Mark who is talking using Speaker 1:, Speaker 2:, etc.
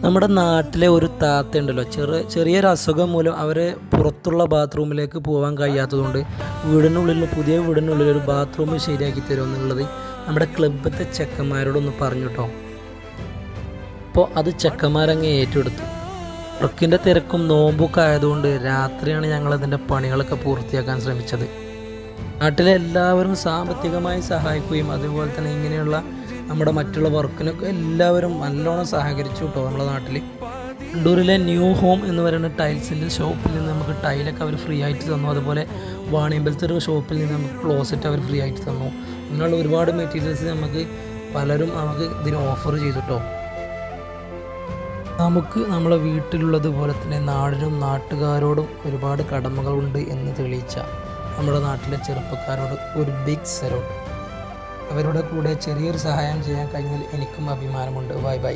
Speaker 1: നമ്മുടെ നാട്ടിലെ ഒരു താത്ത ഉണ്ടല്ലോ, ചെറിയൊരു അസുഖം മൂലം അവർ പുറത്തുള്ള ബാത്റൂമിലേക്ക് പോകാൻ കഴിയാത്തതുകൊണ്ട് പുതിയ വീടിനുള്ളിൽ ഒരു ബാത്റൂം ശരിയാക്കി തരുമെന്നുള്ളത് നമ്മുടെ ക്ലബ്ബത്തെ ചെക്കന്മാരോടൊന്ന് പറഞ്ഞു കേട്ടോ. അപ്പോൾ അത് ചെക്കന്മാരങ്ങ് ഏറ്റെടുത്തു. വർക്കിൻ്റെ തിരക്കും നോമ്പൊക്കെ ആയതുകൊണ്ട് രാത്രിയാണ് ഞങ്ങളതിൻ്റെ പണികളൊക്കെ പൂർത്തിയാക്കാൻ ശ്രമിച്ചത്. നാട്ടിലെ എല്ലാവരും സാമ്പത്തികമായി സഹായിക്കുകയും അതുപോലെ തന്നെ ഇങ്ങനെയുള്ള നമ്മുടെ മറ്റുള്ള വർക്കിനൊക്കെ എല്ലാവരും നല്ലോണം സഹകരിച്ചു കേട്ടോ. നമ്മുടെ നാട്ടിൽ കണ്ണൂരിലെ ന്യൂ ഹോം എന്ന് പറയുന്ന ടൈൽസിൻ്റെ ഷോപ്പിൽ നിന്ന് നമുക്ക് ടൈലൊക്കെ അവർ ഫ്രീ ആയിട്ട് തന്നു. അതുപോലെ വാണിയമ്പലത്തെ ഒരു ഷോപ്പിൽ നിന്ന് നമുക്ക് ക്ലോസറ്റ് അവർ ഫ്രീ ആയിട്ട് തന്നു. അങ്ങനെയുള്ള ഒരുപാട് മെറ്റീരിയൽസ് പലരും ഇതിന് ഓഫർ ചെയ്തു കേട്ടോ. നമുക്ക് നമ്മളെ വീട്ടിലുള്ളതുപോലെ തന്നെ നാടിനും നാട്ടുകാരോടും ഒരുപാട് കടമകളുണ്ട് എന്ന് തെളിയിച്ച നമ്മുടെ നാട്ടിലെ ചെറുപ്പക്കാരോട് ഒരു ബിഗ് സല്യൂട്ട്. അവരുടെ കൂടെ ചെറിയൊരു സഹായം ചെയ്യാൻ കഴിഞ്ഞതിൽ എനിക്കും അഭിമാനമുണ്ട്. Bye bye.